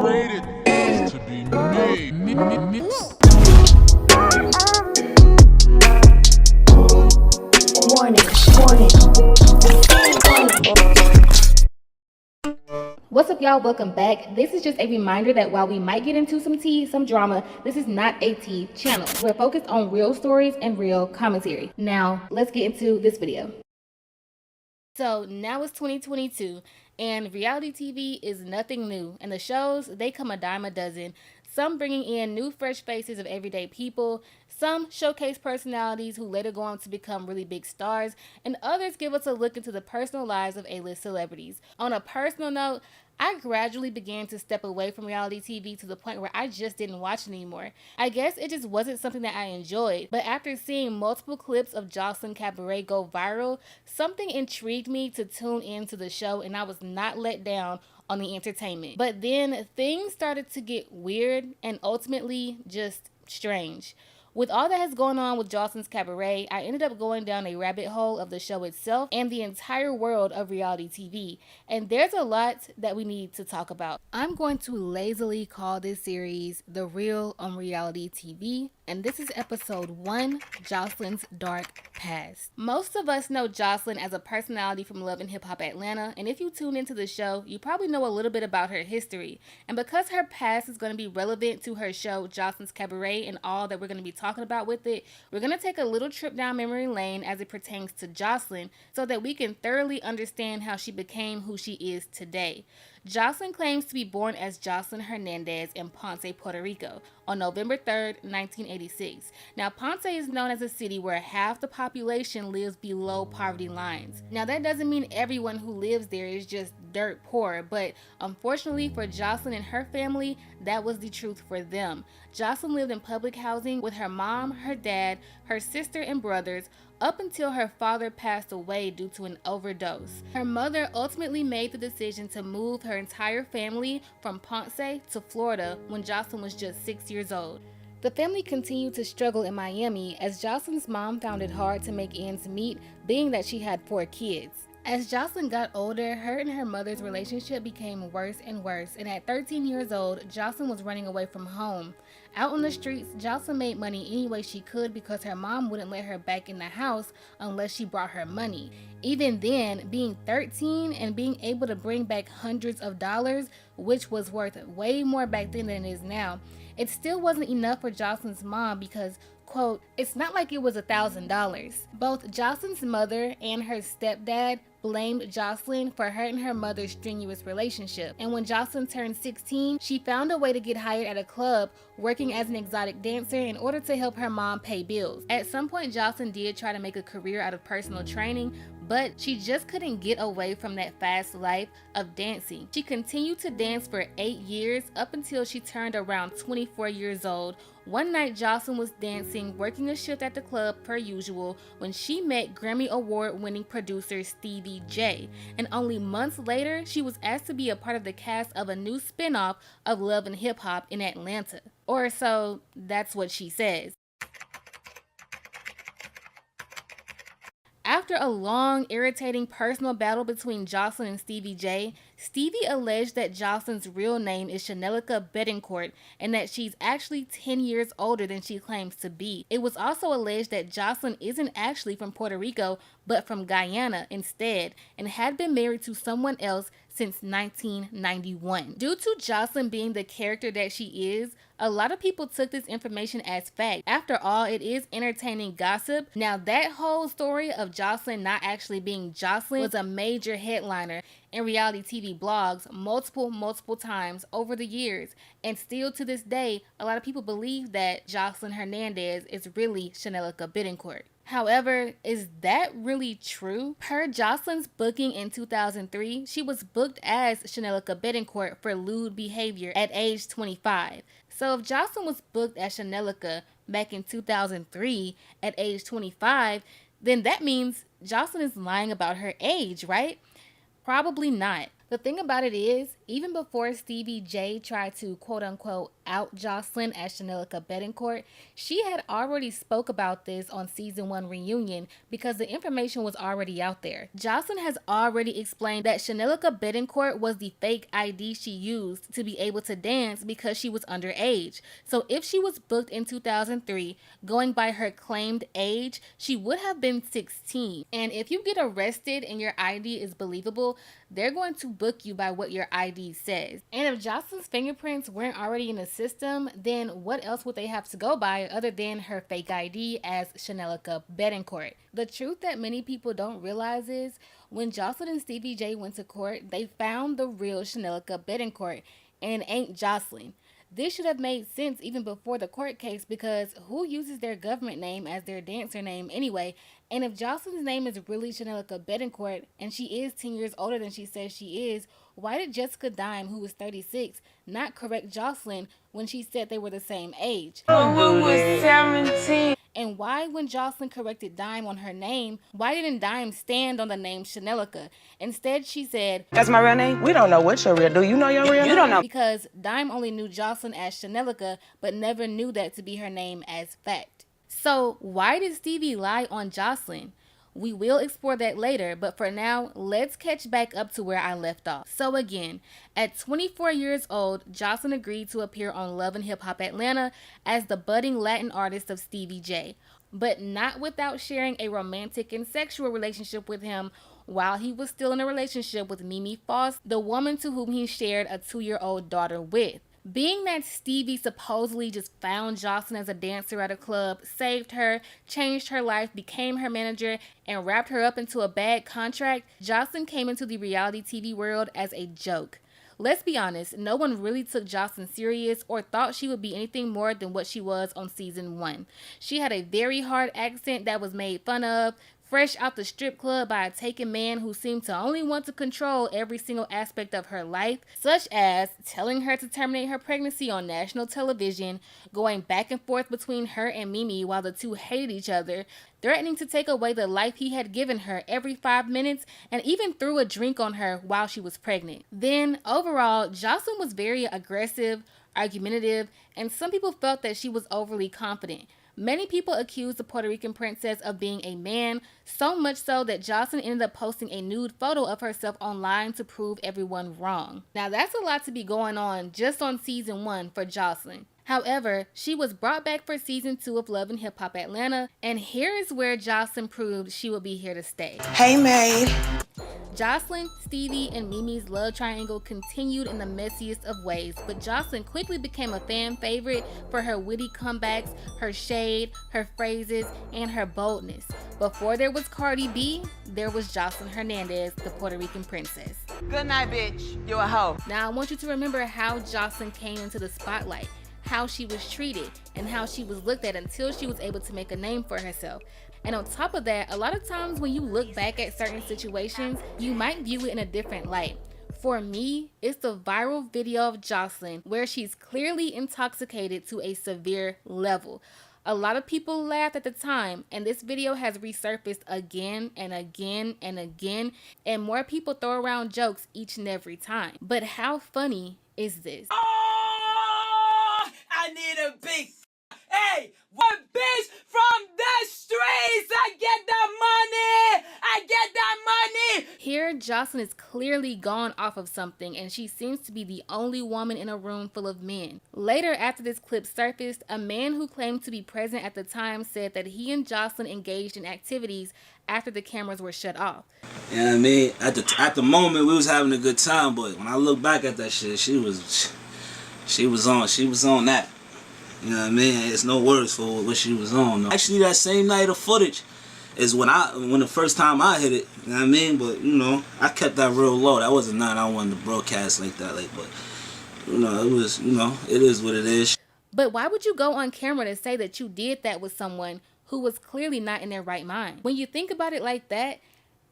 created us to be me. What's up, y'all? Welcome back. This is just a reminder that while we might get into some tea, some drama, this is not a tea channel. We're focused on real stories and real commentary. Now, let's get into this video. So now it's 2022 and reality TV is nothing new, and the shows, they come a dime a dozen. Some bringing in new fresh faces of everyday people, some showcase personalities who later go on to become really big stars, and others give us a look into the personal lives of A-list celebrities. On a personal note, I gradually began to step away from reality TV to the point where I just didn't watch it anymore. I guess it just wasn't something that I enjoyed, but after seeing multiple clips of Joseline Cabaret go viral, something intrigued me to tune into the show, and I was not let down on the entertainment. But then things started to get weird and ultimately just strange. With all that has gone on with Joseline's Cabaret, I ended up going down a rabbit hole of the show itself and the entire world of reality TV. And there's a lot that we need to talk about. I'm going to lazily call this series The Real on Reality TV. And this is episode 1, Joseline's Dark Past. Most of us know Joseline as a personality from Love and Hip Hop Atlanta, and if you tune into the show, you probably know a little bit about her history. And because her past is going to be relevant to her show, Joseline's Cabaret, and all that we're going to be talking about with it, we're going to take a little trip down memory lane as it pertains to Joseline so that we can thoroughly understand how she became who she is today. Joseline claims to be born as Joseline Hernandez in Ponce, Puerto Rico on November 3rd, 1986. Now, Ponce is known as a city where half the population lives below poverty lines. Now, that doesn't mean everyone who lives there is just dirt poor, but unfortunately for Joseline and her family, that was the truth for them. Joseline lived in public housing with her mom, her dad, her sister, and brothers, up until her father passed away due to an overdose. Her mother ultimately made the decision to move her entire family from Ponce to Florida when Joseline was just 6 years old. The family continued to struggle in Miami as Joseline's mom found it hard to make ends meet, being that she had 4 kids. As Joseline got older, her and her mother's relationship became worse and worse, and at 13 years old, Joseline was running away from home. Out on the streets, Joseline made money any way she could because her mom wouldn't let her back in the house unless she brought her money. Even then, being 13 and being able to bring back hundreds of dollars, which was worth way more back then than it is now, it still wasn't enough for Joseline's mom because, quote, it's not like it was $1,000. Both Joseline's mother and her stepdad blamed Joseline for her and her mother's strenuous relationship. And when Joseline turned 16, she found a way to get hired at a club working as an exotic dancer in order to help her mom pay bills. At some point, Joseline did try to make a career out of personal training, but she just couldn't get away from that fast life of dancing. She continued to dance for 8 years up until she turned around 24 years old. One night, Joseline was dancing, working a shift at the club per usual, when she met Grammy Award-winning producer Stevie J. And only months later, she was asked to be a part of the cast of a new spinoff of Love and Hip Hop in Atlanta. Or so that's what she says. After a long, irritating personal battle between Joseline and Stevie J, Stevie alleged that Joseline's real name is Shenellica Bettencourt and that she's actually 10 years older than she claims to be. It was also alleged that Joseline isn't actually from Puerto Rico, but from Guyana instead, and had been married to someone else since 1991. Due to Joseline being the character that she is, a lot of people took this information as fact. After all, it is entertaining gossip. Now, that whole story of Joseline not actually being Joseline was a major headliner in reality TV blogs multiple times over the years, and still to this day, a lot of people believe that Joseline Hernandez is really Shenellica Bettencourt. However, is that really true? Per Joseline's booking in 2003, she was booked as Shenellica Bettencourt for lewd behavior at age 25. So if Joseline was booked as Shenellica back in 2003 at age 25, then that means Joseline is lying about her age, right? Probably not. The thing about it is, even before Stevie J tried to quote unquote out Joseline as Shenellica Bettencourt, she had already spoke about this on season 1 reunion because the information was already out there. Joseline has already explained that Shenellica Bettencourt was the fake ID she used to be able to dance because she was underage. So if she was booked in 2003, going by her claimed age, she would have been 16. And if you get arrested and your ID is believable, they're going to book you by what your ID says. And if Joseline's fingerprints weren't already in the system, then what else would they have to go by other than her fake ID as Shenellica Bettencourt? The truth that many people don't realize is when Joseline and Stevie J went to court, they found the real Shenellica Bettencourt, and it ain't Joseline. This should have made sense even before the court case because who uses their government name as their dancer name anyway? And if Joseline's name is really Shenellica Bettencourt and she is 10 years older than she says she is, why did Jessica Dime, who was 36, not correct Joseline when she said they were the same age? One was 17. And why, when Joseline corrected Dime on her name, why didn't Dime stand on the name Shenellica? Instead, she said, That's my real name? We don't know what's your real. Do you know your real name? You don't know. Because Dime only knew Joseline as Shenellica, but never knew that to be her name as fact. So why did Stevie lie on Joseline? We will explore that later, but for now, let's catch back up to where I left off. So again, at 24 years old, Joseline agreed to appear on Love and Hip Hop Atlanta as the budding Latin artist of Stevie J, but not without sharing a romantic and sexual relationship with him while he was still in a relationship with Mimi Foss, the woman to whom he shared a 2-year-old daughter with. Being that Stevie supposedly just found Joseline as a dancer at a club, saved her, changed her life, became her manager, and wrapped her up into a bad contract, Joseline came into the reality TV world as a joke. Let's be honest, no one really took Joseline serious or thought she would be anything more than what she was on season 1. She had a very hard accent that was made fun of, fresh out the strip club by a taken man who seemed to only want to control every single aspect of her life, such as telling her to terminate her pregnancy on national television, going back and forth between her and Mimi while the two hated each other, threatening to take away the life he had given her every 5 minutes, and even threw a drink on her while she was pregnant. Then, overall, Joseline was very aggressive, argumentative, and some people felt that she was overly confident. Many people accused the Puerto Rican princess of being a man, so much so that Joseline ended up posting a nude photo of herself online to prove everyone wrong. Now that's a lot to be going on just on season 1 for Joseline. However, she was brought back for season 2 of Love and Hip Hop Atlanta, and here is where Joseline proved she would be here to stay. Hey, maid. Joseline, Stevie, and Mimi's love triangle continued in the messiest of ways, but Joseline quickly became a fan favorite for her witty comebacks, her shade, her phrases, and her boldness. Before there was Cardi B, there was Joseline Hernandez, the Puerto Rican princess. Good night, bitch. You a hoe. Now I want you to remember how Joseline came into the spotlight, how she was treated, and how she was looked at until she was able to make a name for herself. And on top of that, a lot of times when you look back at certain situations, you might view it in a different light. For me, it's the viral video of Joseline where she's clearly intoxicated to a severe level. A lot of people laughed at the time, and this video has resurfaced again and again and again, and more people throw around jokes each and every time. But how funny is this? Oh, I need a big hey, one bitch from the streets. I get that money. I get that money. Here, Joseline is clearly gone off of something, and she seems to be the only woman in a room full of men. Later, after this clip surfaced, a man who claimed to be present at the time said that he and Joseline engaged in activities after the cameras were shut off. You know what I mean? At the moment, we was having a good time, but when I look back at that shit, she was on that. You know what I mean? It's no words for what she was on. No. Actually, that same night of footage is when the first time I hit it. You know what I mean? But you know, I kept that real low. That wasn't nothing I wanted to broadcast like that. But you know, it was. You know, it is what it is. But why would you go on camera to say that you did that with someone who was clearly not in their right mind? When you think about it like that,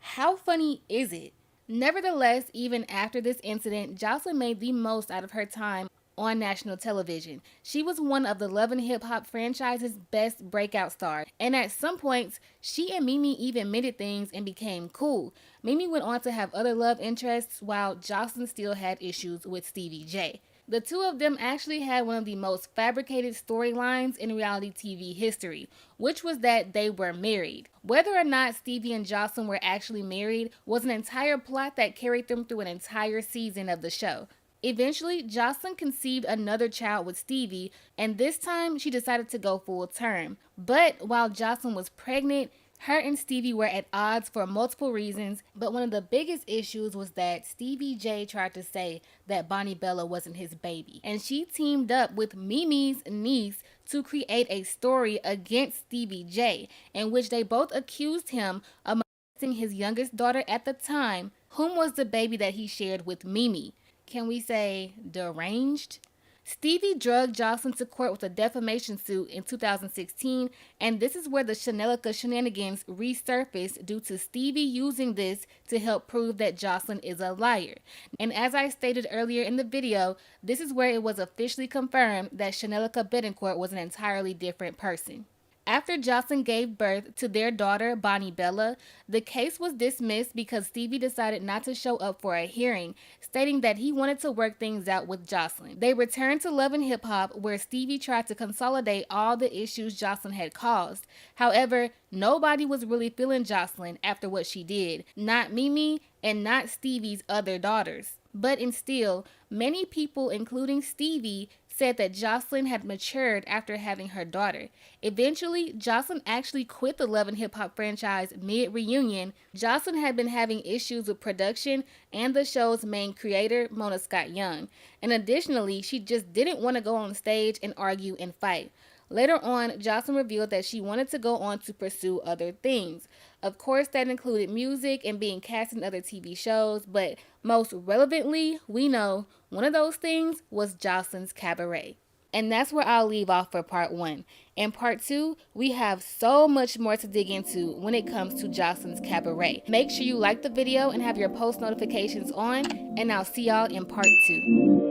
how funny is it? Nevertheless, even after this incident, Joseline made the most out of her time on national television. She was one of the Love and Hip Hop franchise's best breakout stars, and at some points, she and Mimi even mended things and became cool. Mimi went on to have other love interests, while Joseline still had issues with Stevie J. The two of them actually had one of the most fabricated storylines in reality TV history, which was that they were married. Whether or not Stevie and Joseline were actually married was an entire plot that carried them through an entire season of the show. Eventually, Joseline conceived another child with Stevie, and this time she decided to go full term. But while Joseline was pregnant, her and Stevie were at odds for multiple reasons, but one of the biggest issues was that Stevie J tried to say that Bonnie Bella wasn't his baby, and she teamed up with Mimi's niece to create a story against Stevie J, in which they both accused him of molesting his youngest daughter at the time, whom was the baby that he shared with Mimi. Can we say deranged? Stevie drugged Joseline to court with a defamation suit in 2016, and this is where the Shenellica shenanigans resurfaced due to Stevie using this to help prove that Joseline is a liar. And as I stated earlier in the video, this is where it was officially confirmed that Shenellica Bettencourt was an entirely different person. After Joseline gave birth to their daughter, Bonnie Bella, the case was dismissed because Stevie decided not to show up for a hearing, stating that he wanted to work things out with Joseline. They returned to Love and Hip Hop, where Stevie tried to consolidate all the issues Joseline had caused. However, nobody was really feeling Joseline after what she did, not Mimi and not Stevie's other daughters. But still, many people, including Stevie, said that Joseline had matured after having her daughter. Eventually, Joseline actually quit the Love and Hip Hop franchise mid-reunion. Joseline had been having issues with production and the show's main creator, Mona Scott Young. And additionally, she just didn't want to go on stage and argue and fight. Later on, Joseline revealed that she wanted to go on to pursue other things. Of course, that included music and being cast in other TV shows, but most relevantly, we know one of those things was Joseline's Cabaret. And that's where I'll leave off for part 1. In part 2, we have so much more to dig into when it comes to Joseline's Cabaret. Make sure you like the video and have your post notifications on, and I'll see y'all in part 2.